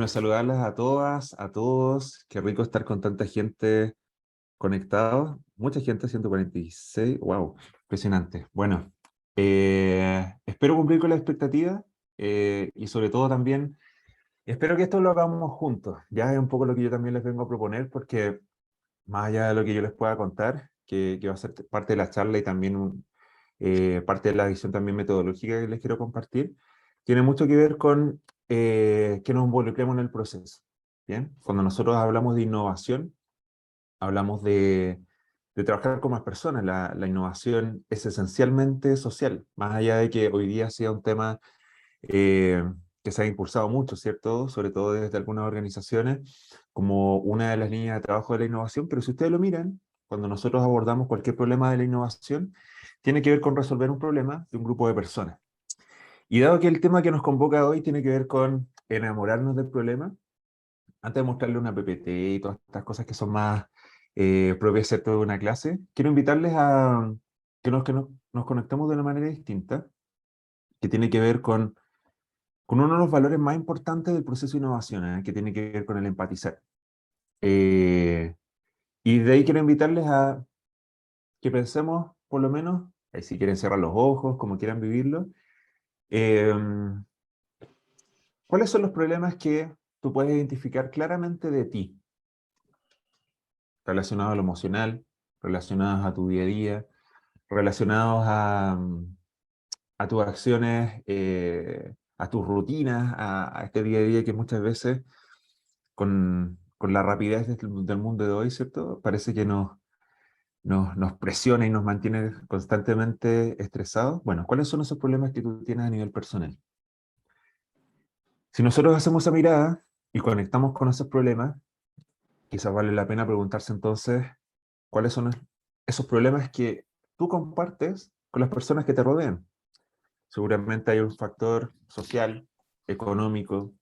Bueno, saludarlas a todas, a todos. Qué rico estar con tanta gente conectada. Mucha gente, 146. Wow, impresionante. Bueno, espero cumplir con la expectativa y sobre todo también espero que esto lo hagamos juntos. Ya es un poco lo que yo también les vengo a proponer porque más allá de lo que yo les pueda contar, que va a ser parte de la charla y también parte de la visión también metodológica que les quiero compartir, tiene mucho que ver con que nos involucremos en el proceso. ¿Bien? Cuando nosotros hablamos de innovación, hablamos de trabajar con más personas. La innovación es esencialmente social, más allá de que hoy día sea un tema eh, que se ha impulsado mucho, ¿cierto? Sobre todo desde algunas organizaciones, como una de las líneas de trabajo de la innovación, pero si ustedes lo miran, cuando nosotros abordamos cualquier problema de la innovación, tiene que ver con resolver un problema de un grupo de personas. Y dado que el tema que nos convoca hoy tiene que ver con enamorarnos del problema, antes de mostrarle una PPT y todas estas cosas que son más propias, ¿cierto?, de una clase, quiero invitarles a que nos conectemos de una manera distinta, que tiene que ver con uno de los valores más importantes del proceso de innovación, que tiene que ver con el empatizar. Eh, y de ahí quiero invitarles a que pensemos, por lo menos, si quieren cerrar los ojos, como quieran vivirlo, eh, ¿cuáles son los problemas que tú puedes identificar claramente de ti, relacionados a lo emocional, relacionados a tu día a día, relacionados a tus acciones, a tus rutinas, a este día a día que muchas veces con la rapidez del mundo de hoy, ¿cierto? Parece que nos presiona y nos mantiene constantemente estresados. Bueno, ¿cuáles son esos problemas que tú tienes a nivel personal? Si nosotros hacemos esa mirada y conectamos con esos problemas, quizás vale la pena preguntarse entonces cuáles son esos problemas que tú compartes con las personas que te rodean. Seguramente hay un factor social, económico,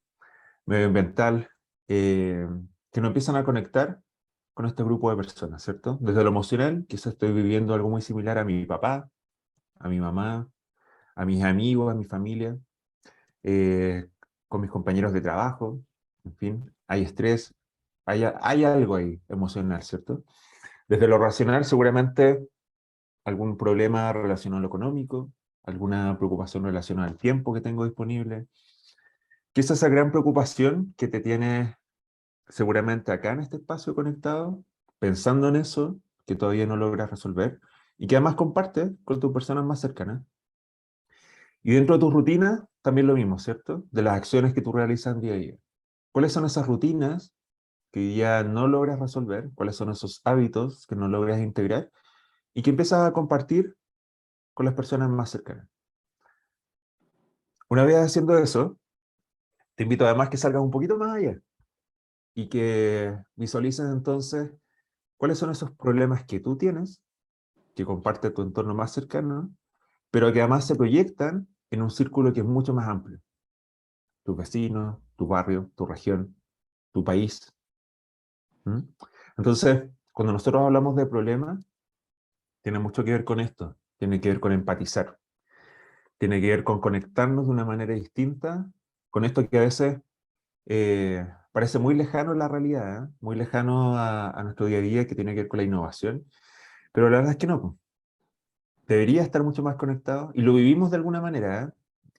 medioambiental, que nos empiezan a conectar con este grupo de personas, ¿cierto? Desde lo emocional, quizás estoy viviendo algo muy similar a mi papá, a mi mamá, a mis amigos, a mi familia, eh, con mis compañeros de trabajo, en fin, hay estrés, hay algo ahí emocional, ¿cierto? Desde lo racional, seguramente algún problema relacionado a lo económico, alguna preocupación relacionada al tiempo que tengo disponible, quizás esa gran preocupación que te tiene seguramente acá en este espacio conectado, pensando en eso, que todavía no logras resolver, y que además compartes con tus personas más cercanas. Y dentro de tus rutinas, también lo mismo, ¿cierto? De las acciones que tú realizas día a día. ¿Cuáles son esas rutinas que ya no logras resolver? ¿Cuáles son esos hábitos que no logras integrar? Y que empiezas a compartir con las personas más cercanas. Una vez haciendo eso, te invito además que salgas un poquito más allá y que visualices entonces cuáles son esos problemas que tú tienes, que comparte tu entorno más cercano, pero que además se proyectan en un círculo que es mucho más amplio. Tus vecinos, tu barrio, tu región, tu país. ¿Mm? Entonces, cuando nosotros hablamos de problemas, tiene mucho que ver con esto, tiene que ver con empatizar, tiene que ver con conectarnos de una manera distinta con esto que a veces parece muy lejano a la realidad, muy lejano a nuestro día a día, que tiene que ver con la innovación, pero la verdad es que no, po. Debería estar mucho más conectado y lo vivimos de alguna manera, ¿eh?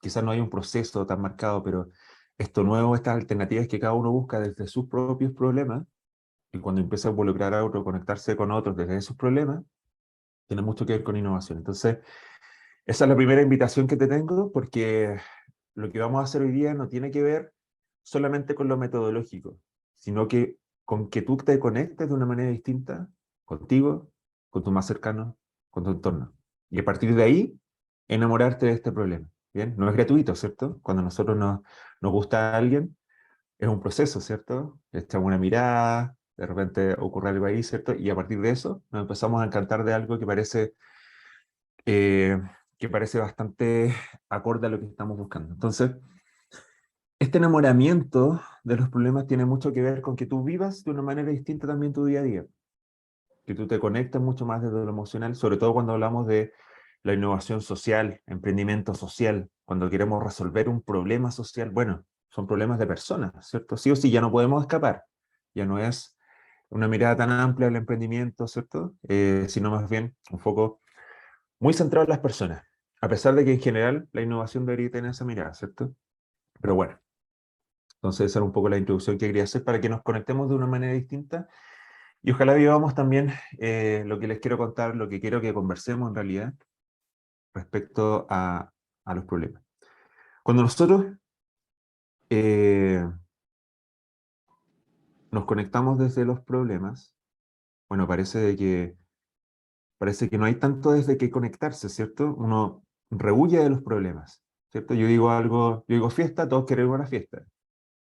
Quizás no hay un proceso tan marcado, pero esto nuevo, estas alternativas que cada uno busca desde sus propios problemas, y cuando empieza a involucrar a otro, conectarse con otros desde esos problemas, tiene mucho que ver con innovación. Entonces, esa es la primera invitación que te tengo, porque lo que vamos a hacer hoy día no tiene que ver solamente con lo metodológico, sino que con que tú te conectes de una manera distinta contigo, con tu más cercano, con tu entorno. Y a partir de ahí, enamorarte de este problema. ¿Bien? No es gratuito, ¿cierto? Cuando nosotros nos gusta a alguien, es un proceso, ¿cierto? Le echamos una mirada, de repente ocurre algo ahí, ¿cierto? Y a partir de eso nos empezamos a encantar de algo eh, que parece bastante acorde a lo que estamos buscando. Entonces, este enamoramiento de los problemas tiene mucho que ver con que tú vivas de una manera distinta también tu día a día, que tú te conectes mucho más desde lo emocional, sobre todo cuando hablamos de la innovación social, emprendimiento social, cuando queremos resolver un problema social. Bueno, son problemas de personas, ¿cierto? Sí o sí, ya no podemos escapar. Ya no es una mirada tan amplia del emprendimiento, ¿cierto? Sino más bien un foco muy centrado en las personas. A pesar de que en general la innovación debería tener esa mirada, ¿cierto? Pero bueno, entonces esa era un poco la introducción que quería hacer para que nos conectemos de una manera distinta y ojalá vivamos también lo que les quiero contar, lo que quiero que conversemos en realidad respecto a los problemas. Cuando nosotros eh, nos conectamos desde los problemas, bueno, parece que no hay tanto desde qué conectarse, ¿cierto? Uno rehuye de los problemas, ¿cierto? Yo digo fiesta, todos queremos una fiesta.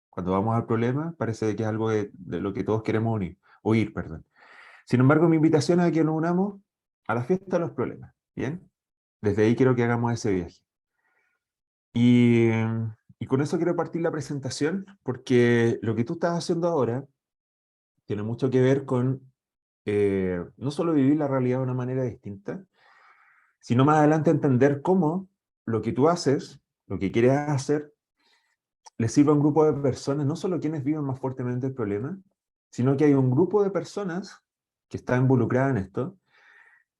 Cuando vamos al problema, parece que es algo de lo que todos queremos huir, perdón. Sin embargo, mi invitación es a que nos unamos a la fiesta de los problemas, ¿bien? Desde ahí quiero que hagamos ese viaje. Y, y con eso quiero partir la presentación, porque lo que tú estás haciendo ahora tiene mucho que ver con no solo vivir la realidad de una manera distinta, sino más adelante entender cómo lo que tú haces, lo que quieres hacer, le sirve a un grupo de personas, no solo quienes viven más fuertemente el problema, sino que hay un grupo de personas que está involucrada en esto,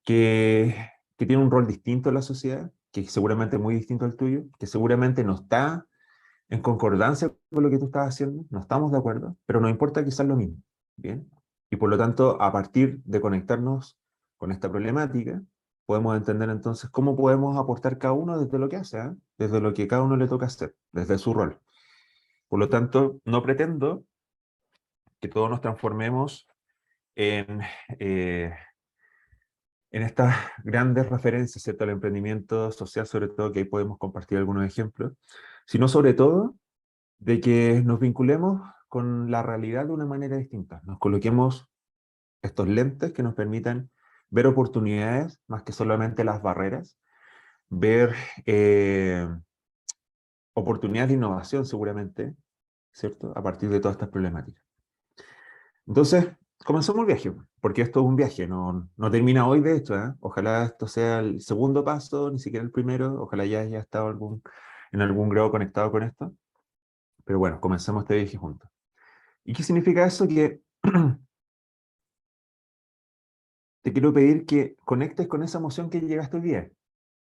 que tiene un rol distinto en la sociedad, que seguramente es muy distinto al tuyo, que seguramente no está en concordancia con lo que tú estás haciendo, no estamos de acuerdo, pero nos importa quizás lo mismo, ¿bien? Y por lo tanto, a partir de conectarnos con esta problemática, podemos entender entonces cómo podemos aportar cada uno desde lo que hace, ¿eh? Desde lo que cada uno le toca hacer, desde su rol. Por lo tanto, no pretendo que todos nos transformemos en, eh, en estas grandes referencias, ¿cierto? Al emprendimiento social, sobre todo, que ahí podemos compartir algunos ejemplos, sino sobre todo de que nos vinculemos con la realidad de una manera distinta. Nos coloquemos estos lentes que nos permitan ver oportunidades más que solamente las barreras, ver oportunidades de innovación seguramente, ¿cierto? A partir de todas estas problemáticas. Entonces, comenzamos el viaje, porque esto es un viaje, no termina hoy de hecho, ¿eh? Ojalá esto sea el segundo paso, ni siquiera el primero, ojalá ya haya estado en algún grado conectado con esto, pero bueno, comencemos este viaje juntos. ¿Y qué significa eso? Que te quiero pedir que conectes con esa emoción que llegaste hoy día.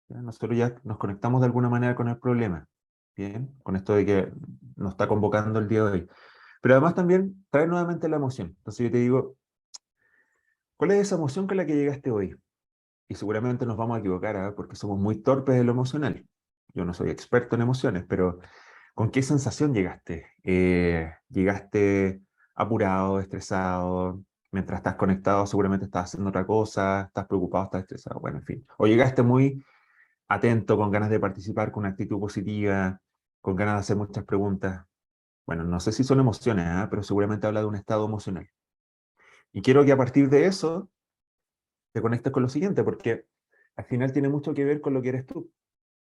¿Ya? Nosotros ya nos conectamos de alguna manera con el problema, ¿bien? Con esto de que nos está convocando el día de hoy. Pero además también trae nuevamente la emoción. Entonces yo te digo, ¿cuál es esa emoción con la que llegaste hoy? Y seguramente nos vamos a equivocar, ¿ah? Porque somos muy torpes en lo emocional. Yo no soy experto en emociones, pero ¿con qué sensación llegaste? ¿Llegaste apurado, estresado? Mientras estás conectado seguramente estás haciendo otra cosa, estás preocupado, estás estresado, bueno, en fin. O llegaste muy atento, con ganas de participar, con una actitud positiva, con ganas de hacer muchas preguntas. Bueno, no sé si son emociones, ¿ah? Pero seguramente habla de un estado emocional. Y quiero que a partir de eso te conectes con lo siguiente, porque al final tiene mucho que ver con lo que eres tú.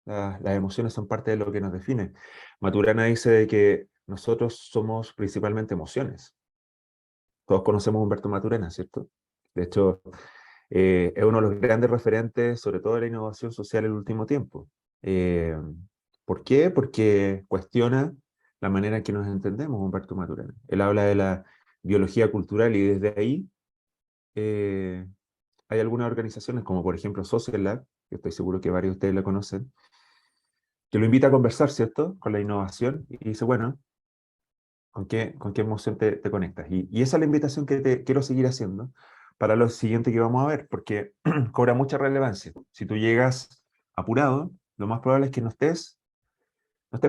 Las emociones son parte de lo que nos define. Maturana dice de que nosotros somos principalmente emociones. Todos conocemos a Humberto Maturana, ¿cierto? De hecho, es uno de los grandes referentes, sobre todo de la innovación social en el último tiempo. Eh, ¿Por qué? Porque cuestiona la manera en que nos entendemos, Humberto Maturana. Él habla de la biología cultural y desde ahí eh, hay algunas organizaciones, como por ejemplo Social Lab, que estoy seguro que varios de ustedes la conocen, que lo invita a conversar, ¿cierto? Con la innovación y dice, bueno, con qué emoción te conectas? Y esa es la invitación que te quiero seguir haciendo para lo siguiente que vamos a ver, porque cobra mucha relevancia. Si tú llegas apurado, lo más probable es que no estés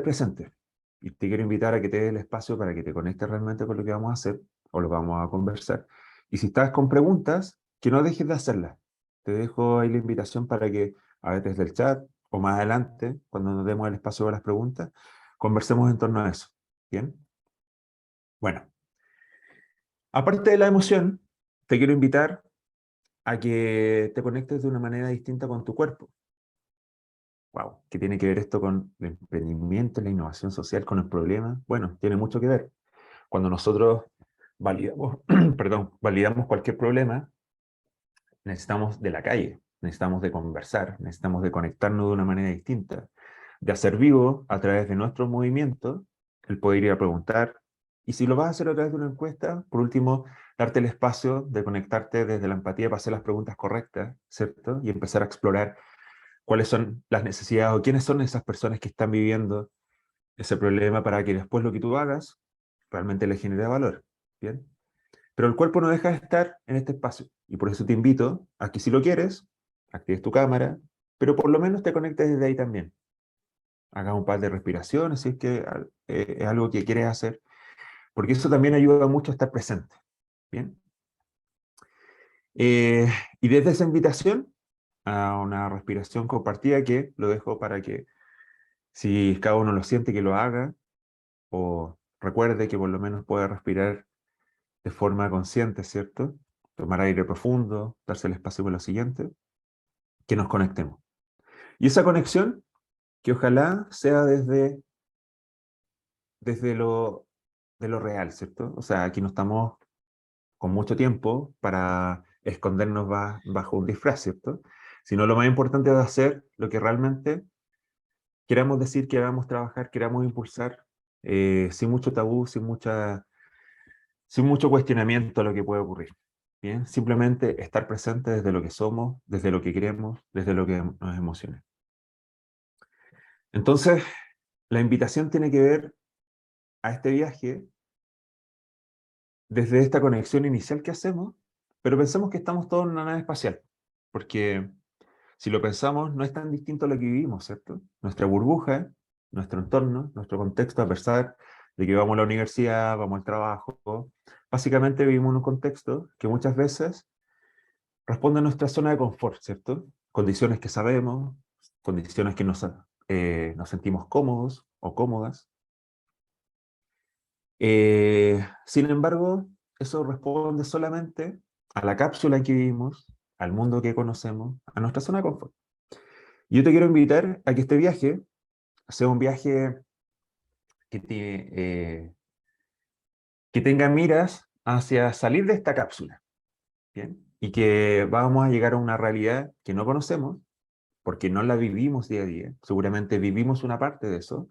presente. Y te quiero invitar a que te dé el espacio para que te conectes realmente con lo que vamos a hacer o lo que vamos a conversar. Y si estás con preguntas, que no dejes de hacerlas. Te dejo ahí la invitación para que a veces del chat o más adelante, cuando nos demos el espacio para las preguntas, conversemos en torno a eso. ¿Bien? Bueno, aparte de la emoción, te quiero invitar a que te conectes de una manera distinta con tu cuerpo. Wow, ¿qué tiene que ver esto con el emprendimiento, la innovación social, con el problema? Bueno, tiene mucho que ver. Cuando nosotros validamos, perdón, validamos cualquier problema, necesitamos de la calle, necesitamos de conversar, necesitamos de conectarnos de una manera distinta, de hacer vivo a través de nuestros movimientos el poder ir a preguntar. Y si lo vas a hacer a través de una encuesta, por último, darte el espacio de conectarte desde la empatía para hacer las preguntas correctas, ¿cierto? Y empezar a explorar cuáles son las necesidades o quiénes son esas personas que están viviendo ese problema para que después lo que tú hagas realmente le genere valor. ¿Bien? Pero el cuerpo no deja de estar en este espacio. Y por eso te invito a que si lo quieres, actives tu cámara, pero por lo menos te conectes desde ahí también. Hagas un par de respiraciones si es que es algo que quieres hacer, porque eso también ayuda mucho a estar presente. ¿Bien? Y desde esa invitación a una respiración compartida que lo dejo para que si cada uno lo siente que lo haga o recuerde que por lo menos puede respirar de forma consciente, ¿cierto? Tomar aire profundo, darse el espacio con lo siguiente, que nos conectemos. Y esa conexión, que ojalá sea desde de lo real, ¿cierto? O sea, aquí no estamos con mucho tiempo para escondernos bajo un disfraz, ¿cierto? Sino lo más importante es hacer lo que realmente queramos decir, queramos trabajar, queramos impulsar, sin mucho tabú, sin mucho cuestionamiento a lo que puede ocurrir. Bien, simplemente estar presente desde lo que somos, desde lo que queremos, desde lo que nos emociona. Entonces, la invitación tiene que ver a este viaje desde esta conexión inicial que hacemos, pero pensemos que estamos todos en una nave espacial, porque si lo pensamos, no es tan distinto a lo que vivimos, ¿cierto? Nuestra burbuja, nuestro entorno, nuestro contexto, a pesar de que vamos a la universidad, vamos al trabajo, básicamente vivimos en un contexto que muchas veces responde a nuestra zona de confort, ¿cierto? Condiciones que sabemos, condiciones que nos sentimos cómodos o cómodas. Sin embargo, eso responde solamente a la cápsula en que vivimos, al mundo que conocemos, a nuestra zona de confort. Y yo te quiero invitar a que este viaje sea un viaje que, que tenga miras hacia salir de esta cápsula, ¿bien? Y que vamos a llegar a una realidad que no conocemos, porque no la vivimos día a día. Seguramente vivimos una parte de eso,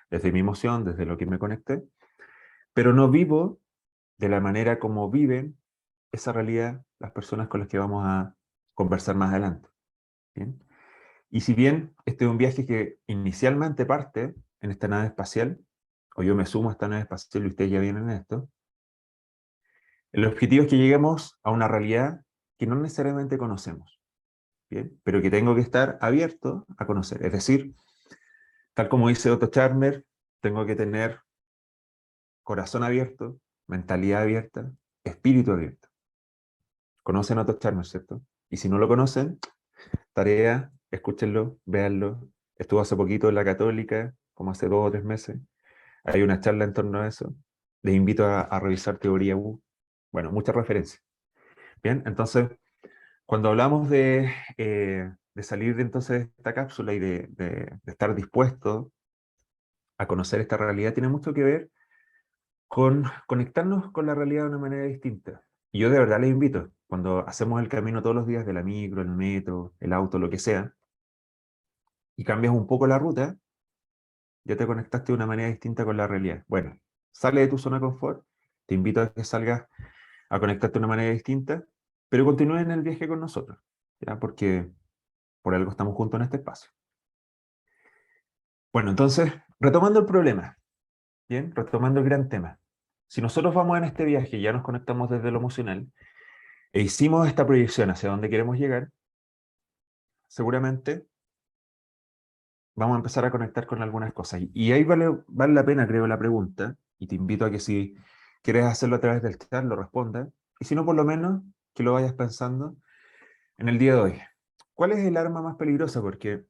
desde mi emoción, desde lo que me conecté, pero no vivo de la manera como viven esa realidad las personas con las que vamos a conversar más adelante. ¿Bien? Y si bien este es un viaje que inicialmente parte en esta nave espacial, o yo me sumo a esta nave espacial y ustedes ya vienen en esto, el objetivo es que lleguemos a una realidad que no necesariamente conocemos, ¿bien? Pero que tengo que estar abierto a conocer. Es decir, tal como dice Otto Scharmer, tengo que tener corazón abierto, mentalidad abierta, espíritu abierto. Conocen a Otto Scharmer, ¿cierto? Y si no lo conocen, tarea, escúchenlo, véanlo. Estuvo hace poquito en la Católica, como hace 2 o 3 meses. Hay una charla en torno a eso. Les invito a revisar Teoría U. Bueno, muchas referencias. Bien, entonces, cuando hablamos de salir de entonces de esta cápsula y de estar dispuesto a conocer esta realidad, tiene mucho que ver con conectarnos con la realidad de una manera distinta. Y yo de verdad les invito, cuando hacemos el camino todos los días de la micro, el metro, el auto, lo que sea, y cambias un poco la ruta, ya te conectaste de una manera distinta con la realidad. Bueno, sale de tu zona de confort, te invito a que salgas a conectarte de una manera distinta, pero continúes en el viaje con nosotros, ¿ya? Porque por algo estamos juntos en este espacio. Bueno, entonces, retomando el problema, ¿bien? Retomando el gran tema. Si nosotros vamos en este viaje y ya nos conectamos desde lo emocional, e hicimos esta proyección hacia dónde queremos llegar, seguramente vamos a empezar a conectar con algunas cosas. Y ahí vale la pena, creo, la pregunta, y te invito a que si quieres hacerlo a través del chat, lo respondas, y si no, por lo menos, que lo vayas pensando en el día de hoy. ¿Cuál es el arma más peligrosa? Porque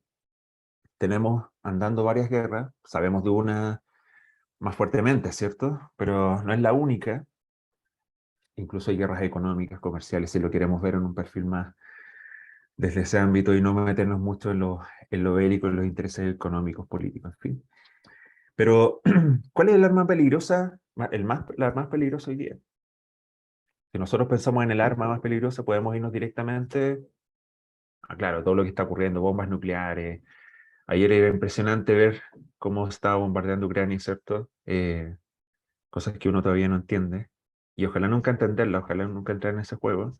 tenemos andando varias guerras, sabemos de una más fuertemente, ¿cierto? Pero no es la única. Incluso hay guerras económicas, comerciales, si lo queremos ver en un perfil más desde ese ámbito y no meternos mucho en lo bélico, en los intereses económicos, políticos, en fin. Pero, ¿cuál es el arma peligrosa, la más peligrosa hoy día? Si nosotros pensamos en el arma más peligrosa, podemos irnos directamente a, claro, todo lo que está ocurriendo, bombas nucleares, Ayer era impresionante ver cómo estaba bombardeando Ucrania, ¿cierto? Cosas que uno todavía no entiende. Y ojalá nunca entenderla, ojalá nunca entrar en ese juego.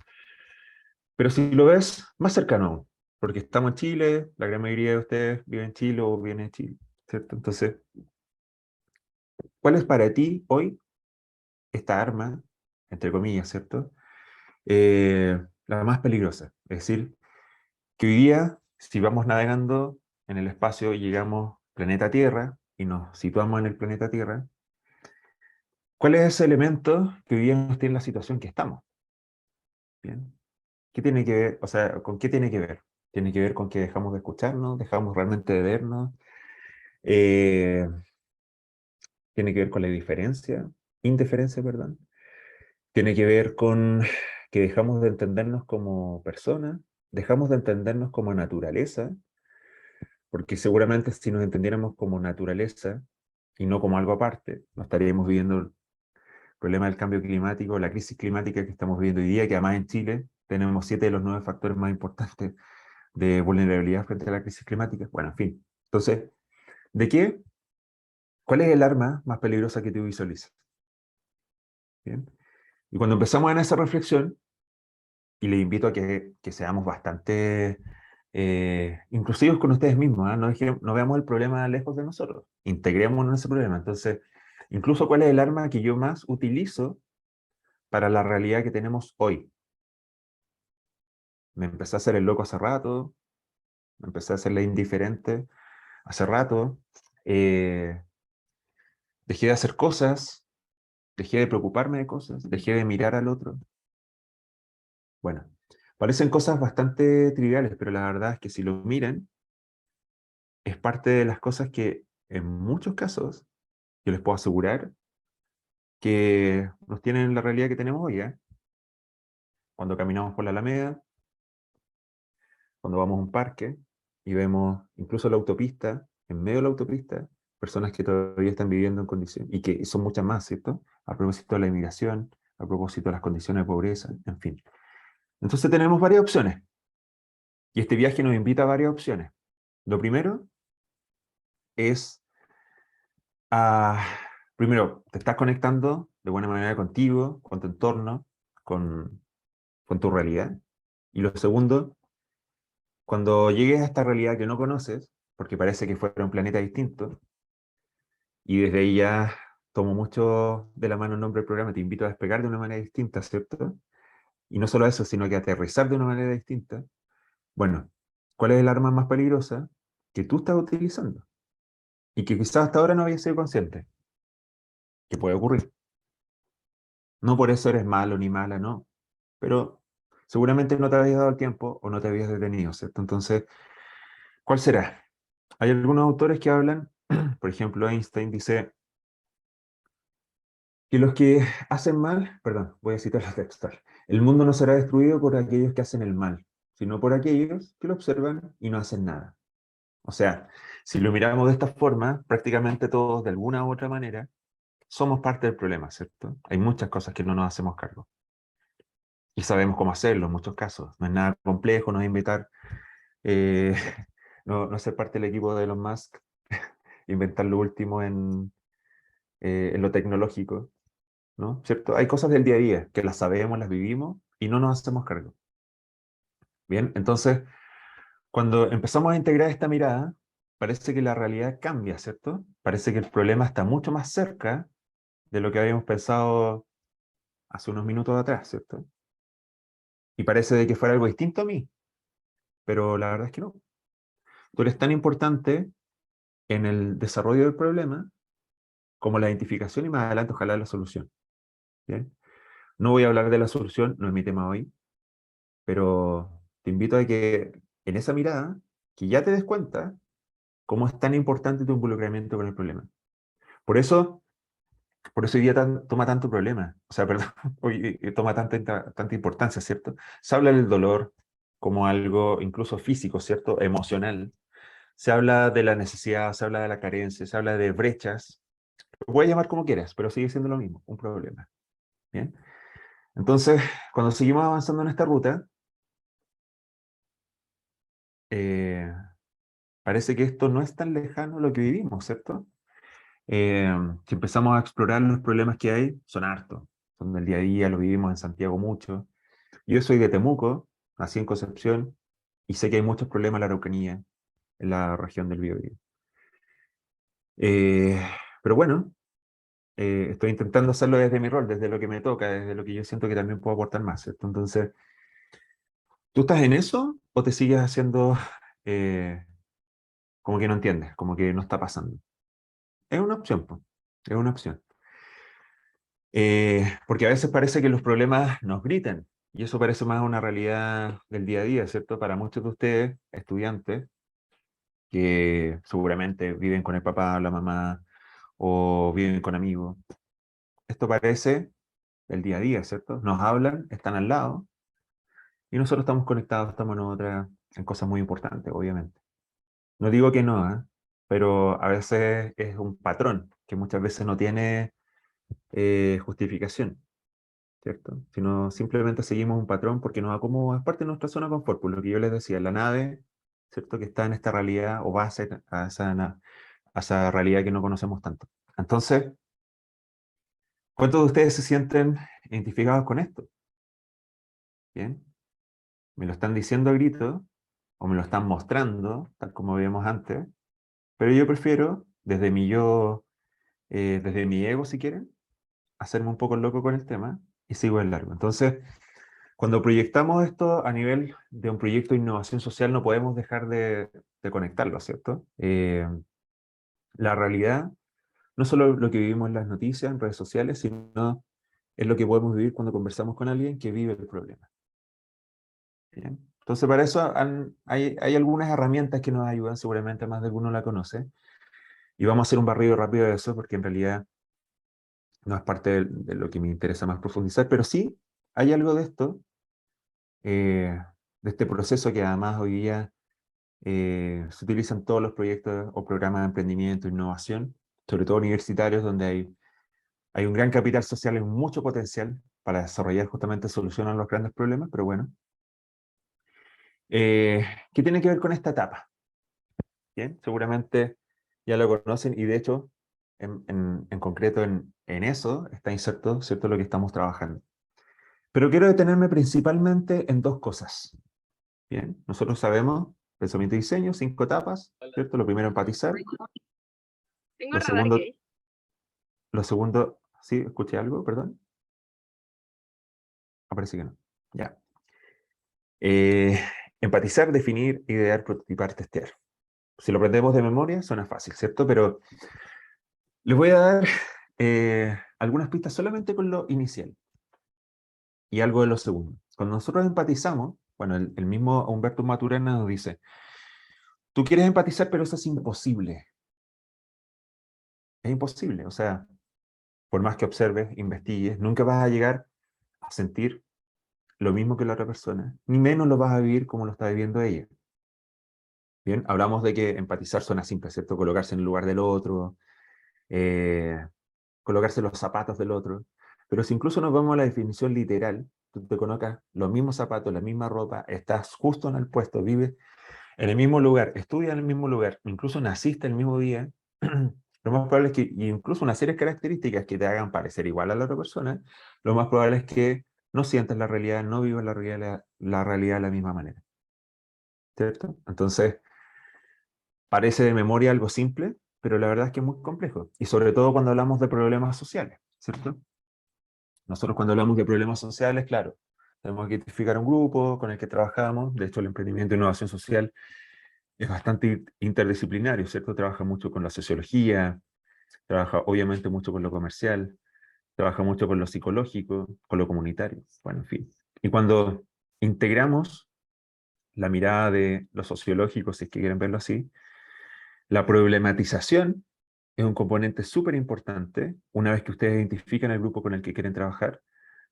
Pero si lo ves más cercano aún, porque estamos en Chile, la gran mayoría de ustedes viven en Chile o vienen de Chile, ¿cierto? Entonces, ¿cuál es para ti hoy esta arma, entre comillas, ¿cierto? La más peligrosa. Es decir, que hoy día, si vamos navegando en el espacio y llegamos planeta Tierra y nos situamos en el planeta Tierra, ¿cuál es ese elemento que hoy día nos tiene en la situación que estamos? ¿Bien? ¿Qué tiene que ver? O sea, ¿con qué tiene que ver? ¿Tiene que ver con que dejamos de escucharnos? ¿Dejamos realmente de vernos? Eh, ¿Tiene que ver con la indiferencia, perdón? ¿Tiene que ver con que dejamos de entendernos como personas? ¿Dejamos de entendernos como naturaleza? Porque seguramente si nos entendiéramos como naturaleza y no como algo aparte, no estaríamos viviendo el problema del cambio climático, la crisis climática que estamos viviendo hoy día, que además en Chile tenemos 7 de los 9 factores más importantes de vulnerabilidad frente a la crisis climática. Bueno, en fin. Entonces, ¿de qué? ¿Cuál es el arma más peligrosa que tú visualizas? ¿Bien? Y cuando empezamos en esa reflexión, y les invito a que seamos bastante inclusivos con ustedes mismos, ¿ah? No veamos el problema lejos de nosotros, integrémonos en ese problema. Entonces, incluso cuál es el arma que yo más utilizo para la realidad que tenemos hoy. Me empecé a hacer el loco hace rato, me empecé a hacerle indiferente hace rato, eh, dejé de hacer cosas, dejé de preocuparme de cosas, dejé de mirar al otro. Bueno, parecen cosas bastante triviales, pero la verdad es que si lo miran, es parte de las cosas que en muchos casos yo les puedo asegurar que nos tienen en la realidad que tenemos hoy, ¿eh? Cuando caminamos por la Alameda, cuando vamos a un parque y vemos incluso la autopista, en medio de la autopista, personas que todavía están viviendo en condiciones, y que son muchas más, ¿cierto? A propósito de la inmigración, a propósito de las condiciones de pobreza, en fin. Entonces tenemos varias opciones, y este viaje nos invita a varias opciones. Lo primero es a, primero, te estás conectando de buena manera contigo, con tu entorno, con, con tu realidad. Y lo segundo, cuando llegues a esta realidad que no conoces, porque parece que fuera un planeta distinto, y desde ahí ya tomo mucho de la mano el nombre del programa, te invito a despegar de una manera distinta, ¿cierto? Y no solo eso, sino que aterrizar de una manera distinta. Bueno, ¿cuál es el arma más peligrosa que tú estás utilizando? Y que quizás hasta ahora no habías sido consciente, que puede ocurrir. No por eso eres malo ni mala, no. Pero seguramente no te habías dado el tiempo o no te habías detenido, ¿cierto? Entonces, ¿cuál será? Hay algunos autores que hablan, por ejemplo, Einstein dice que los que hacen mal, perdón, voy a citar la textual, el mundo no será destruido por aquellos que hacen el mal, sino por aquellos que lo observan y no hacen nada. O sea, si lo miramos de esta forma, prácticamente todos, de alguna u otra manera, somos parte del problema, ¿cierto? Hay muchas cosas que no nos hacemos cargo. Y sabemos cómo hacerlo en muchos casos. No es nada complejo, no es inventar, eh, no ser parte del equipo de Elon Musk, inventar lo último en lo tecnológico, ¿no? ¿Cierto? Hay cosas del día a día que las sabemos, las vivimos y no nos hacemos cargo. Bien, entonces, cuando empezamos a integrar esta mirada, parece que la realidad cambia, ¿cierto? Parece que el problema está mucho más cerca de lo que habíamos pensado hace unos minutos atrás, ¿cierto? Y parece de que fuera algo distinto a mí, pero la verdad es que no. Tú eres tan importante en el desarrollo del problema como la identificación y más adelante ojalá la solución. ¿Bien? No voy a hablar de la solución, no es mi tema hoy, pero te invito a que en esa mirada, que ya te des cuenta cómo es tan importante tu involucramiento con el problema. Por eso, por eso hoy día toma tanto problema, o sea, perdón, hoy toma tanta importancia, ¿cierto? Se habla del dolor como algo incluso físico, ¿cierto? Emocional. Se habla de la necesidad, se habla de la carencia, se habla de brechas. Lo puedes llamar como quieras, pero sigue siendo lo mismo, un problema. ¿Bien? Entonces, cuando seguimos avanzando en esta ruta, eh, parece que esto no es tan lejano a lo que vivimos, ¿cierto? Si empezamos a explorar los problemas que hay, son hartos, son del día a día, los vivimos en Santiago mucho. Yo soy de Temuco, nací en Concepción, y sé que hay muchos problemas en la Araucanía, en la región del Biobío. Eh, pero bueno, estoy intentando hacerlo desde mi rol, desde lo que me toca, desde lo que yo siento que también puedo aportar más, ¿cierto? Entonces, ¿tú estás en eso o te sigues haciendo eh, como que no entiendes, como que no está pasando? Es una opción, pues, es una opción. Porque a veces parece que los problemas nos gritan, y eso parece más una realidad del día a día, ¿cierto? Para muchos de ustedes, estudiantes, que seguramente viven con el papá, la mamá, o viven con amigos. Esto parece el día a día, ¿cierto? Nos hablan, están al lado, y nosotros estamos conectados, estamos en otra, en cosas muy importantes, obviamente. No digo que no, ¿eh? Pero a veces es un patrón que muchas veces no tiene justificación, ¿cierto? Sino simplemente seguimos un patrón porque nos acomoda, es parte de nuestra zona de confort, por lo que yo les decía, la nave, ¿cierto? Que está en esta realidad o va a ser a esa realidad que no conocemos tanto. Entonces, ¿cuántos de ustedes se sienten identificados con esto? ¿Bien? Me lo están diciendo a grito o me lo están mostrando, tal como veíamos antes, pero yo prefiero, desde mi yo, desde mi ego, si quieren, hacerme un poco loco con el tema y sigo el largo. Entonces, cuando proyectamos esto a nivel de un proyecto de innovación social, no podemos dejar de conectarlo, ¿cierto? La realidad, no solo lo que vivimos en las noticias, en redes sociales, sino es lo que podemos vivir cuando conversamos con alguien que vive el problema. ¿Bien? Entonces, para eso hay algunas herramientas que nos ayudan, seguramente más de alguno la conoce, y vamos a hacer un barrido rápido de eso, porque en realidad no es parte de lo que me interesa más profundizar, pero sí hay algo de esto, de este proceso que además hoy día se utilizan todos los proyectos o programas de emprendimiento, innovación, sobre todo universitarios, donde hay un gran capital social y mucho potencial para desarrollar justamente soluciones a los grandes problemas, pero bueno. ¿Qué tiene que ver con esta etapa? Bien, seguramente ya lo conocen y de hecho, en concreto en eso está inserto, ¿cierto?, lo que estamos trabajando. Pero quiero detenerme principalmente en dos cosas. Bien, nosotros sabemos, pensamiento y diseño, 5 etapas, ¿cierto? Lo primero, empatizar. Tengo Lo radar segundo, gay. ¿sí? ¿Escuché algo? Perdón. Parece que no. Ya. Eh, empatizar, definir, idear, prototipar, testear. Si lo aprendemos de memoria, suena fácil, ¿cierto? Pero les voy a dar algunas pistas solamente con lo inicial y algo de lo segundo. Cuando nosotros empatizamos, bueno, el mismo Humberto Maturana nos dice, tú quieres empatizar, pero eso es imposible. Es imposible, o sea, por más que observes, investigues, nunca vas a llegar a sentir lo mismo que la otra persona, ni menos lo vas a vivir como lo está viviendo ella. Bien, hablamos de que empatizar suena simple, ¿cierto? Colocarse en el lugar del otro, eh, colocarse en los zapatos del otro. Pero si incluso nos vamos a la definición literal, tú te colocas los mismos zapatos, la misma ropa, estás justo en el puesto, vives en el mismo lugar, estudias en el mismo lugar, incluso naciste el mismo día, lo más probable es que, y incluso una serie de características que te hagan parecer igual a la otra persona, lo más probable es que no sientas la realidad, no vivas la realidad de la misma manera. ¿Cierto? Entonces, parece de memoria algo simple, pero la verdad es que es muy complejo. Y sobre todo cuando hablamos de problemas sociales, ¿cierto? Nosotros cuando hablamos de problemas sociales, claro, tenemos que identificar un grupo con el que trabajamos. De hecho, el emprendimiento e innovación social es bastante interdisciplinario, ¿cierto? Trabaja mucho con la sociología, trabaja obviamente mucho con lo comercial, trabaja mucho con lo psicológico, con lo comunitario, bueno, en fin. Y cuando integramos la mirada de lo sociológico, si es que quieren verlo así, la problematización es un componente súper importante una vez que ustedes identifican el grupo con el que quieren trabajar,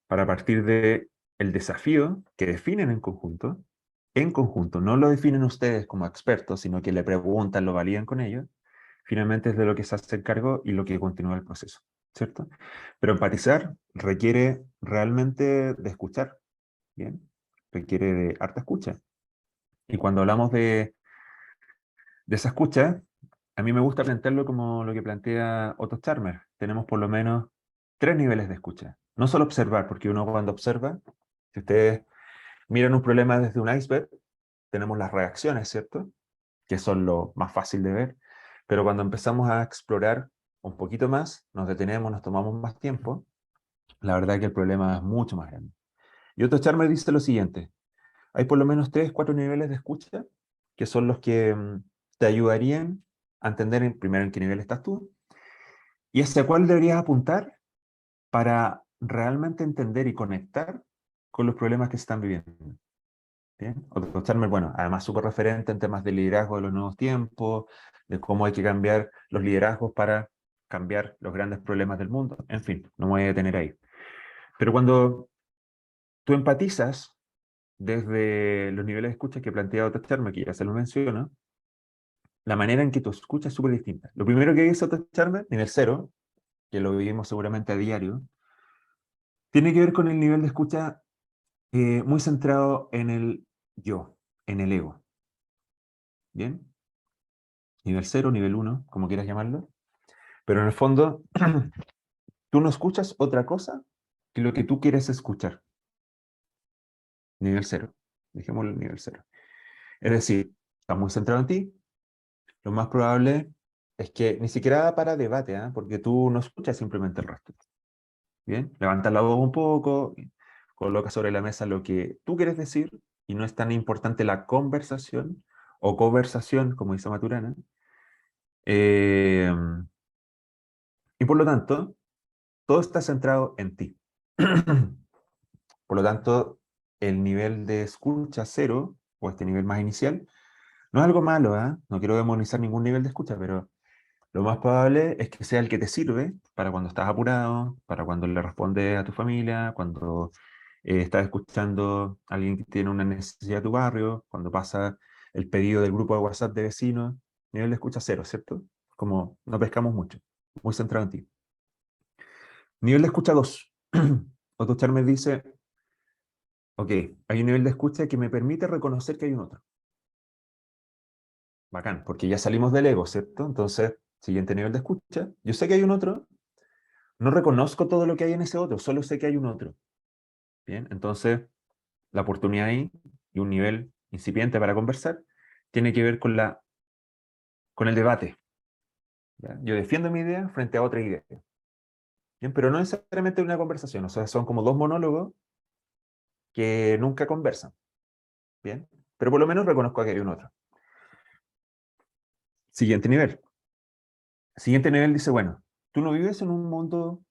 para partir de el desafío que definen en conjunto, no lo definen ustedes como expertos, sino que le preguntan, lo validan con ellos, finalmente es de lo que se hace cargo y lo que continúa el proceso, ¿cierto? Pero empatizar requiere realmente de escuchar, ¿bien? Requiere de harta escucha. Y cuando hablamos De esa escucha, a mí me gusta plantearlo como lo que plantea Otto Scharmer. Tenemos por lo menos tres niveles de escucha. No solo observar, porque uno cuando observa, si ustedes miran un problema desde un iceberg, tenemos las reacciones, ¿cierto? Que son lo más fácil de ver. Pero cuando empezamos a explorar un poquito más, nos detenemos, nos tomamos más tiempo, la verdad es que el problema es mucho más grande. Y Otto Scharmer dice lo siguiente: hay por lo menos tres, cuatro niveles de escucha que son los que te ayudarían a entender primero en qué nivel estás tú y hacia cuál deberías apuntar para realmente entender y conectar con los problemas que se están viviendo. ¿Bien? Otto Scharmer, bueno, además súper referente en temas de liderazgo de los nuevos tiempos, de cómo hay que cambiar los liderazgos para cambiar los grandes problemas del mundo. En fin, no me voy a detener ahí. Pero cuando tú empatizas desde los niveles de escucha que plantea Otto Scharmer, que ya se lo menciono, la manera en que tú escuchas es súper distinta. Lo primero que dice Otto Scharmer, nivel cero, que lo vivimos seguramente a diario, tiene que ver con el nivel de escucha muy centrado en el yo, en el ego. ¿Bien? Nivel cero, nivel uno, como quieras llamarlo. Pero en el fondo, tú no escuchas otra cosa que lo que tú quieres escuchar. Nivel cero. Dejémoslo en nivel cero. Es decir, estás muy centrado en ti. Lo más probable es que ni siquiera da para debate, ¿eh? Porque tú no escuchas simplemente el resto. Bien, levantas la voz un poco, colocas sobre la mesa lo que tú quieres decir y no es tan importante la conversación o conversación, como dice Maturana. Eh, y por lo tanto, todo está centrado en ti. Por lo tanto, el nivel de escucha cero, o este nivel más inicial, no es algo malo, ¿eh? No quiero demonizar ningún nivel de escucha, pero lo más probable es que sea el que te sirve para cuando estás apurado, para cuando le respondes a tu familia, cuando estás escuchando a alguien que tiene una necesidad de tu barrio, cuando pasa el pedido del grupo de WhatsApp de vecinos. Nivel de escucha cero, ¿cierto? Como no pescamos mucho, muy centrado en ti. Nivel de escucha 2. Otto Charmes dice, ok, hay un nivel de escucha que me permite reconocer que hay un otro. Bacán, porque ya salimos del ego, ¿cierto? Entonces, siguiente nivel de escucha, yo sé que hay un otro. No reconozco todo lo que hay en ese otro, solo sé que hay un otro. Bien, entonces la oportunidad ahí y un nivel incipiente para conversar tiene que ver con el debate. ¿Ya? Yo defiendo mi idea frente a otra idea. Bien, pero no necesariamente una conversación, o sea, son como dos monólogos que nunca conversan. Bien, pero por lo menos reconozco que hay un otro. Siguiente nivel. Siguiente nivel dice, bueno, tú no vives en un mundo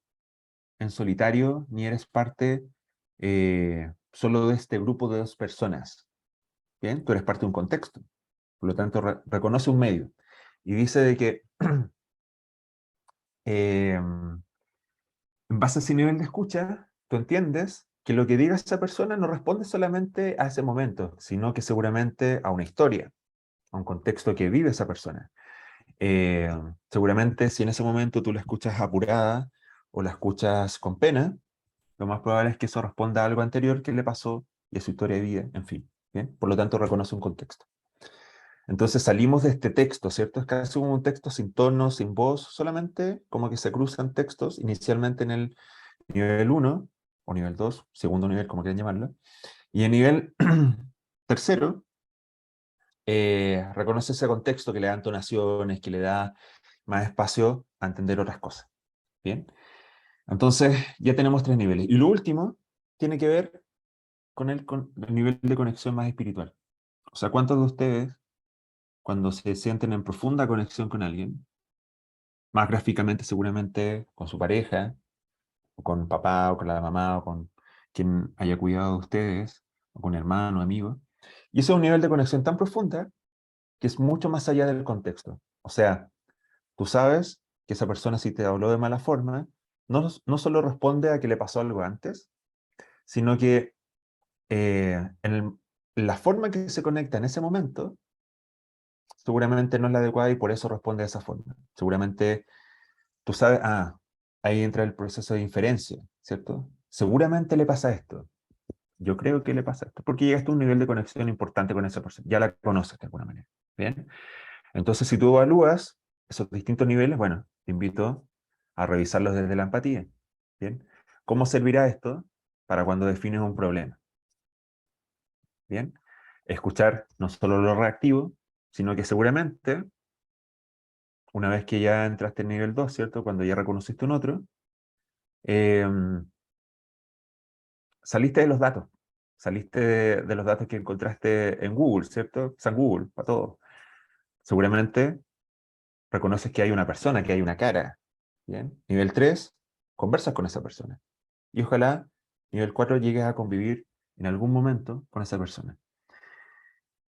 en solitario, ni eres parte solo de este grupo de dos personas. Bien, tú eres parte de un contexto. Por lo tanto, reconoce un medio. Y dice de que en base a ese nivel de escucha, tú entiendes que lo que diga esa persona no responde solamente a ese momento, sino que seguramente a una historia, a un contexto que vive esa persona. Eh, Seguramente si en ese momento tú la escuchas apurada o la escuchas con pena, lo más probable es que eso responda a algo anterior que le pasó y a su historia de vida, en fin. ¿Bien? Por lo tanto, reconoce un contexto. Entonces salimos de este texto, ¿cierto? Es casi como un texto sin tono, sin voz, solamente como que se cruzan textos inicialmente en el nivel uno o nivel 2, segundo nivel, como quieran llamarlo, y en nivel tercero reconoce ese contexto que le da entonaciones, que le da más espacio a entender otras cosas. ¿Bien? Entonces ya tenemos tres niveles. Y lo último tiene que ver con el nivel de conexión más espiritual. O sea, ¿cuántos de ustedes, cuando se sienten en profunda conexión con alguien, más gráficamente seguramente con su pareja, o con papá, o con la mamá, o con quien haya cuidado de ustedes, o con hermano, amigo? Y eso es un nivel de conexión tan profunda que es mucho más allá del contexto. O sea, tú sabes que esa persona si te habló de mala forma, no solo responde a que le pasó algo antes, sino que la forma que se conecta en ese momento seguramente no es la adecuada y por eso responde de esa forma. Seguramente tú sabes, ahí entra el proceso de inferencia, ¿cierto? Seguramente le pasa esto. Yo creo que le pasa esto, porque llegaste a un nivel de conexión importante con esa persona. Ya la conoces de alguna manera. ¿Bien? Entonces, si tú evalúas esos distintos niveles, bueno, te invito a revisarlos desde la empatía. ¿Bien? ¿Cómo servirá esto para cuando defines un problema? ¿Bien? Escuchar no solo lo reactivo, sino que seguramente, una vez que ya entraste en nivel 2, ¿cierto? Cuando ya reconociste un otro, eh, saliste de los datos. Saliste de los datos que encontraste en Google, ¿cierto? San Google, para todo. Seguramente reconoces que hay una persona, que hay una cara. ¿Bien? Nivel 3, conversas con esa persona. Y ojalá, nivel 4, llegues a convivir en algún momento con esa persona.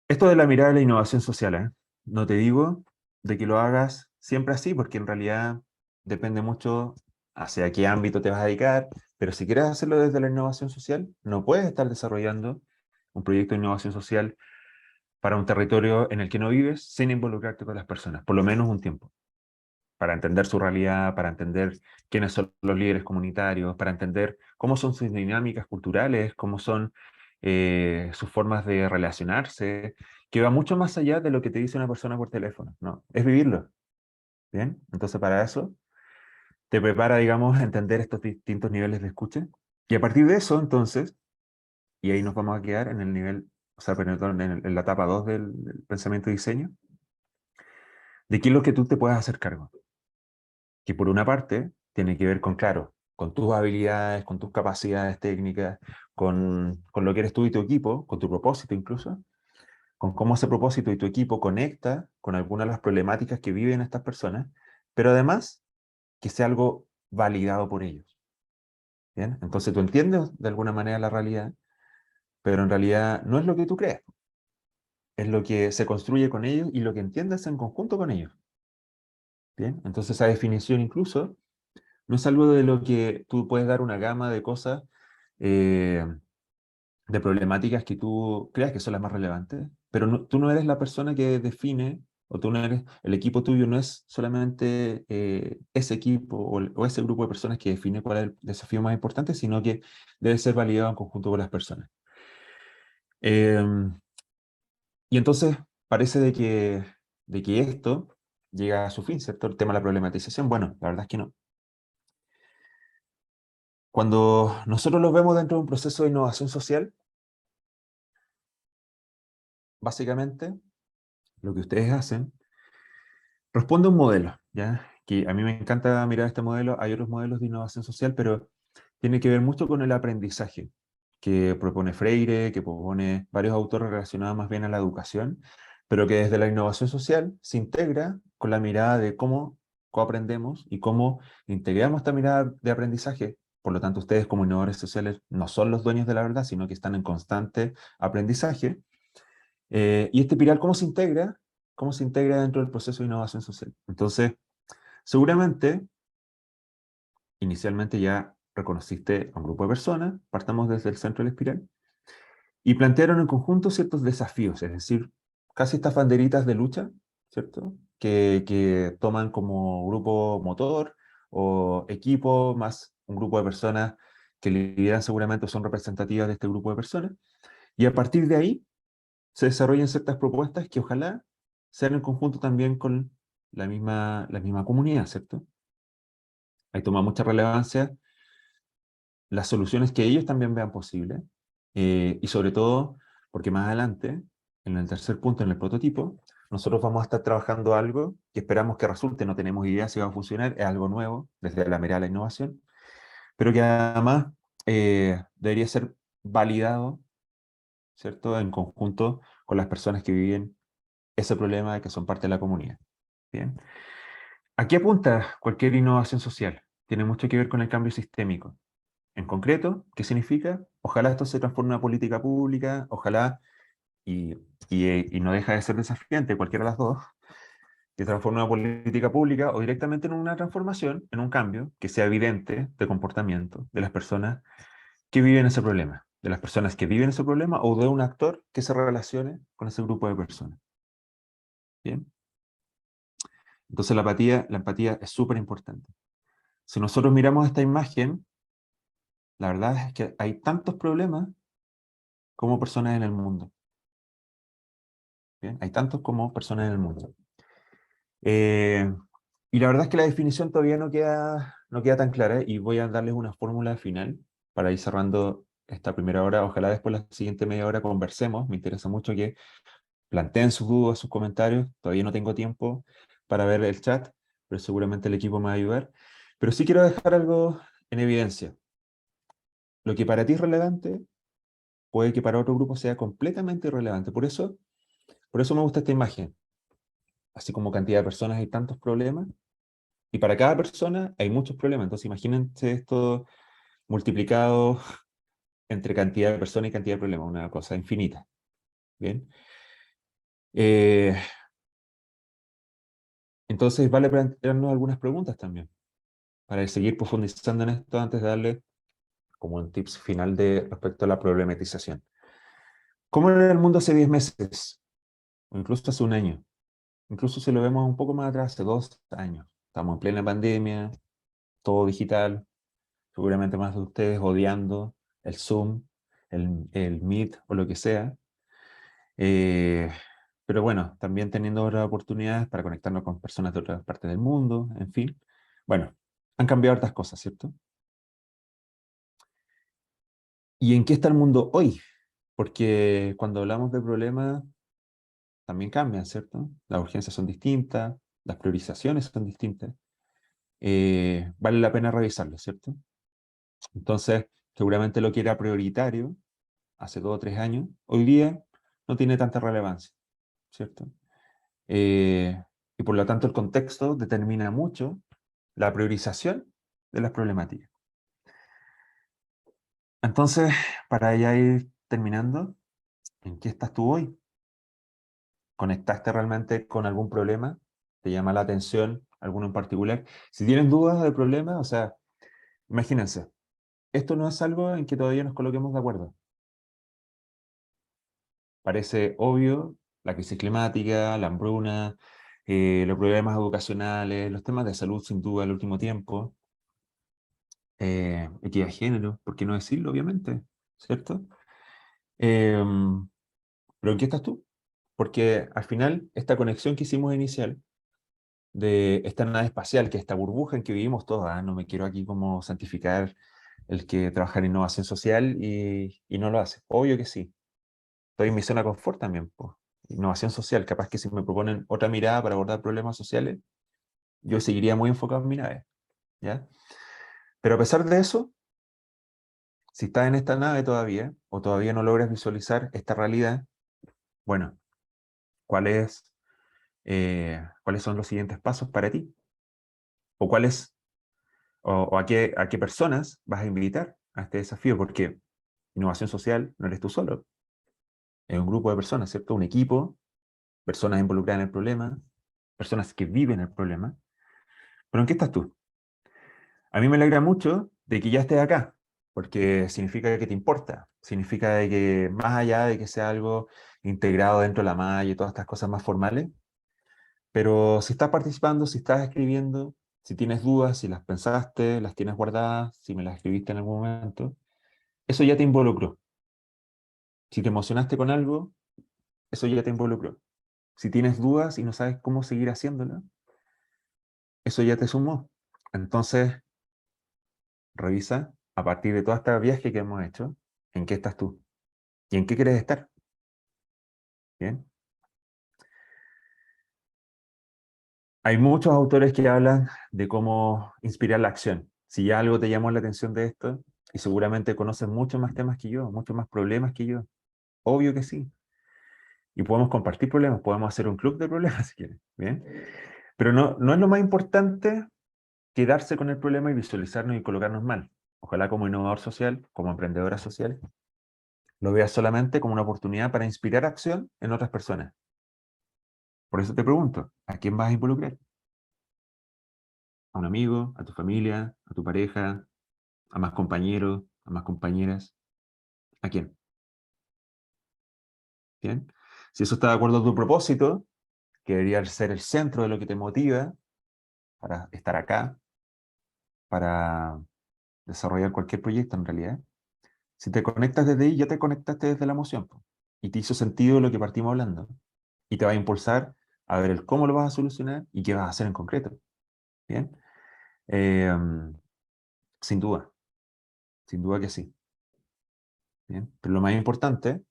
Esto de la mirada de la innovación social, ¿eh? No te digo de que lo hagas siempre así, porque en realidad depende mucho hacia qué ámbito te vas a dedicar, pero si quieres hacerlo desde la innovación social, no puedes estar desarrollando un proyecto de innovación social para un territorio en el que no vives sin involucrarte con las personas, por lo menos un tiempo, para entender su realidad, para entender quiénes son los líderes comunitarios, para entender cómo son sus dinámicas culturales, cómo son sus formas de relacionarse, que va mucho más allá de lo que te dice una persona por teléfono, ¿no? Es vivirlo, ¿bien? Entonces, para eso, te prepara, digamos, a entender estos distintos niveles de escucha, y a partir de eso, entonces, y ahí nos vamos a quedar en el nivel, o sea, perdón, en la etapa 2 del pensamiento y diseño, de qué es lo que tú te puedes hacer cargo. Que por una parte tiene que ver con, claro, con tus habilidades, con tus capacidades técnicas, con lo que eres tú y tu equipo, con tu propósito incluso, con cómo ese propósito y tu equipo conecta con algunas de las problemáticas que viven estas personas, pero además que sea algo validado por ellos. ¿Bien? Entonces tú entiendes de alguna manera la realidad, pero en realidad no es lo que tú crees, es lo que se construye con ellos y lo que entiendes en conjunto con ellos. ¿Bien? Entonces esa definición incluso no es algo de lo que tú puedes dar una gama de cosas, eh, de problemáticas que tú creas que son las más relevantes, pero tú no eres la persona que define, o tú no eres, el equipo tuyo no es solamente ese equipo o ese grupo de personas que define cuál es el desafío más importante, sino que debe ser validado en conjunto con las personas. Eh, y entonces parece de que esto llega a su fin, ¿cierto? El tema de la problematización. Bueno, la verdad es que no. Cuando nosotros los vemos dentro de un proceso de innovación social, básicamente lo que ustedes hacen responde a un modelo, ¿ya? Que a mí me encanta mirar este modelo. Hay otros modelos de innovación social, pero tiene que ver mucho con el aprendizaje que propone Freire, que propone varios autores relacionados más bien a la educación, pero que desde la innovación social se integra con la mirada de cómo coaprendemos y cómo integramos esta mirada de aprendizaje. Por lo tanto, ustedes como innovadores sociales no son los dueños de la verdad, sino que están en constante aprendizaje. Y este pilar, ¿cómo se integra? ¿Cómo se integra dentro del proceso de innovación social? Entonces, seguramente, inicialmente ya reconociste a un grupo de personas, partamos desde el centro de la espiral, y plantearon en conjunto ciertos desafíos, es decir, casi estas banderitas de lucha, ¿cierto? Que toman como grupo motor o equipo más un grupo de personas que lideran seguramente son representativas de este grupo de personas, y a partir de ahí se desarrollen ciertas propuestas que ojalá sean en conjunto también con la misma comunidad, ¿cierto? Ahí toma mucha relevancia las soluciones que ellos también vean posibles, y sobre todo porque más adelante, en el tercer punto, en el prototipo, nosotros vamos a estar trabajando algo que esperamos que resulte, no tenemos idea si va a funcionar, es algo nuevo desde la mirada de la innovación, pero que además debería ser validado, ¿cierto? En conjunto con las personas que viven ese problema de que son parte de la comunidad. Bien. ¿A qué apunta cualquier innovación social? Tiene mucho que ver con el cambio sistémico. En concreto, ¿qué significa? Ojalá esto se transforme en una política pública, ojalá, y no deja de ser desafiante, cualquiera de las dos, que transforme una política pública o directamente en una transformación, en un cambio que sea evidente de comportamiento de las personas que viven ese problema, de las personas que viven ese problema o de un actor que se relacione con ese grupo de personas. Bien. Entonces la empatía es súper importante. Si nosotros miramos esta imagen, la verdad es que hay tantos problemas como personas en el mundo. ¿Bien? Hay tantos como personas en el mundo. Eh, y la verdad es que la definición todavía no queda tan clara y voy a darles una fórmula final para ir cerrando esta primera hora. Ojalá después la siguiente media hora conversemos. Me interesa mucho que planteen sus dudas, sus comentarios. Todavía no tengo tiempo para ver el chat, pero seguramente el equipo me va a ayudar. Pero sí quiero dejar algo en evidencia. Lo que para ti es relevante puede que para otro grupo sea completamente irrelevante. Por eso me gusta esta imagen. Así como cantidad de personas hay tantos problemas, y para cada persona hay muchos problemas. Entonces imagínense esto multiplicado entre cantidad de personas y cantidad de problemas, una cosa infinita. ¿Bien? Eh, entonces vale plantearnos algunas preguntas también, para seguir profundizando en esto antes de darle como un tips final respecto a la problematización. ¿Cómo era el mundo hace 10 meses? O incluso hace un año. Incluso si lo vemos un poco más atrás, hace 2 años. Estamos en plena pandemia, todo digital, seguramente más de ustedes odiando el Zoom, el Meet o lo que sea. Eh, pero bueno, también teniendo otras oportunidades para conectarnos con personas de otras partes del mundo, en fin. Bueno, han cambiado hartas cosas, ¿cierto? ¿Y en qué está el mundo hoy? Porque cuando hablamos de problemas, también cambian, ¿cierto? Las urgencias son distintas, las priorizaciones son distintas. Vale la pena revisarlo, ¿cierto? Entonces, seguramente lo que era prioritario hace 2 o 3 años, hoy día no tiene tanta relevancia, ¿cierto? Eh, y por lo tanto el contexto determina mucho la priorización de las problemáticas. Entonces, para ya ir terminando, ¿en qué estás tú hoy? ¿Conectaste realmente con algún problema? ¿Te llama la atención alguno en particular? Si tienes dudas del problema, o sea, imagínense, esto no es algo en que todavía nos coloquemos de acuerdo. Parece obvio, la crisis climática, la hambruna, los problemas educacionales, los temas de salud sin duda el último tiempo, equidad de género, ¿por qué no decirlo, obviamente? ¿Cierto? Em, pero ¿en qué estás tú? Porque al final, esta conexión que hicimos inicial de esta nave espacial, que esta burbuja en que vivimos todos, no me quiero aquí como santificar el que trabaja en innovación social y no lo hace. Obvio que sí. Estoy en mi zona de confort también, po. Innovación social, capaz que si me proponen otra mirada para abordar problemas sociales, yo seguiría muy enfocado en mi nave, ¿ya? Pero a pesar de eso, si estás en esta nave todavía, o todavía no logras visualizar esta realidad, bueno, ¿cuál es, ¿cuáles son los siguientes pasos para ti? ¿O cuáles, o a qué personas vas a invitar a este desafío? Porque innovación social no eres tú solo, es un grupo de personas, ¿cierto? Un equipo, personas involucradas en el problema, personas que viven el problema. ¿Pero en qué estás tú? A mí me alegra mucho de que ya estés acá, porque significa que te importa, significa de que más allá de que sea algo integrado dentro de la malla y todas estas cosas más formales, pero si estás participando, si estás escribiendo, si tienes dudas, si las pensaste, las tienes guardadas, si me las escribiste en algún momento, eso ya te involucró. Si te emocionaste con algo, eso ya te involucró. Si tienes dudas y no sabes cómo seguir haciéndolo, eso ya te sumó. Entonces, revisa a partir de todo este viaje que hemos hecho, en qué estás tú y en qué quieres estar. Bien. Hay muchos autores que hablan de cómo inspirar la acción. Si ya algo te llamó la atención de esto, y seguramente conoces muchos más temas que yo, muchos más problemas que yo, obvio que sí. Y podemos compartir problemas, podemos hacer un club de problemas si quieres. Bien. Pero no es lo más importante quedarse con el problema y visualizarnos y colocarnos mal. Ojalá como innovador social, como emprendedora social, lo veas solamente como una oportunidad para inspirar acción en otras personas. Por eso te pregunto, ¿a quién vas a involucrar? ¿A un amigo, a tu familia, a tu pareja, a más compañeros, a más compañeras? ¿A quién? ¿Bien? Si eso está de acuerdo a tu propósito, que debería ser el centro de lo que te motiva para estar acá, para desarrollar cualquier proyecto en realidad, si te conectas desde ahí, ya te conectaste desde la emoción, po, y te hizo sentido lo que partimos hablando, y te va a impulsar a ver el cómo lo vas a solucionar y qué vas a hacer en concreto. ¿Bien? Eh, sin duda que sí. ¿Bien? Pero lo más importante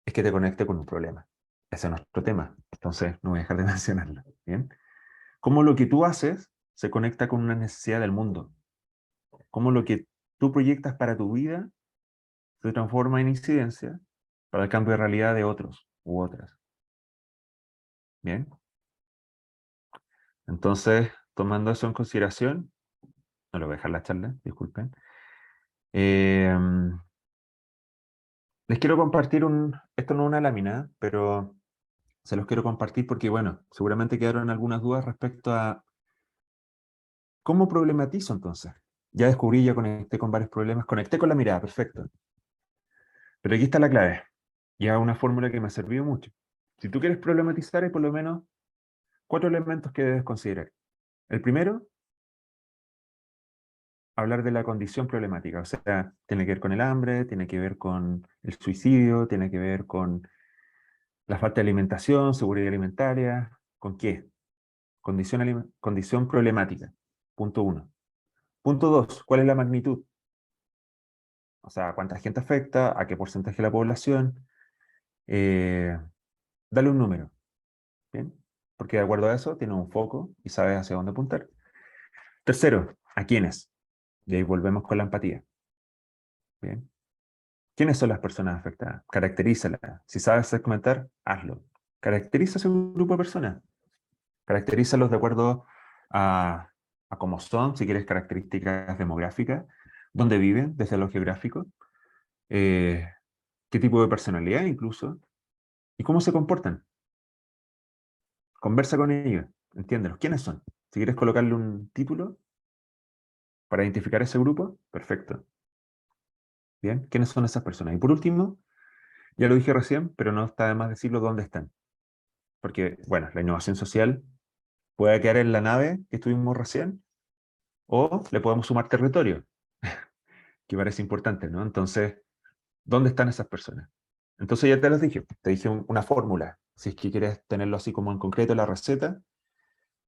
es que te conecte con un problema. Ese es nuestro tema. Entonces, no voy a dejar de mencionarlo. ¿Bien? Cómo lo que tú haces se conecta con una necesidad del mundo. Cómo lo que tú proyectas para tu vida se transforma en incidencia para el cambio de realidad de otros u otras. ¿Bien? Entonces, tomando eso en consideración, no lo voy a dejar la charla, disculpen. Eh, Les quiero compartir esto no es una lámina, pero se los quiero compartir porque, bueno, seguramente quedaron algunas dudas respecto a cómo problematizo entonces. Ya descubrí, ya conecté con varios problemas, conecté con la mirada, perfecto. Pero aquí está la clave. Ya una fórmula que me ha servido mucho. Si tú quieres problematizar, hay por lo menos 4 elementos que debes considerar. El primero, hablar de la condición problemática. O sea, tiene que ver con el hambre, tiene que ver con el suicidio, tiene que ver con la falta de alimentación, seguridad alimentaria. ¿Con qué? Condición problemática. Punto uno. Punto dos, ¿cuál es la magnitud? O sea, ¿cuánta gente afecta? ¿A qué porcentaje de la población? Eh, Dale un número, ¿bien? Porque de acuerdo a eso tienes un foco y sabes hacia dónde apuntar. Tercero, ¿a quiénes? Y ahí volvemos con la empatía, ¿bien? ¿Quiénes son las personas afectadas? Caracterízalas. Si sabes segmentar, hazlo. Caracteriza ese grupo de personas. Caracterízalos de acuerdo a, a cómo son, si quieres características demográficas, dónde viven, desde lo geográfico, eh, qué tipo de personalidad incluso, y cómo se comportan. Conversa con ellos, entiéndelos. ¿Quiénes son? Si quieres colocarle un título para identificar ese grupo, perfecto. Bien, ¿quiénes son esas personas? Y por último, ya lo dije recién, pero no está de más decirlo dónde están. Porque, bueno, la innovación social puede quedar en la nave que estuvimos recién, o le podemos sumar territorio, que parece importante, ¿no? Entonces, ¿dónde están esas personas? Entonces ya te los dije, te dije una fórmula. Si es que quieres tenerlo así como en concreto la receta,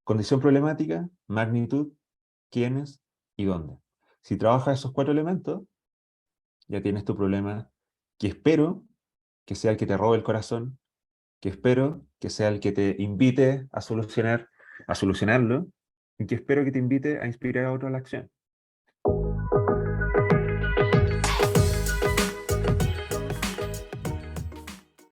condición problemática, magnitud, quiénes y dónde. Si trabajas esos 4 elementos, ya tienes tu problema, que espero que sea el que te robe el corazón, que espero que sea el que te invite a solucionarlo, y que espero que te invite a inspirar a otros a la acción.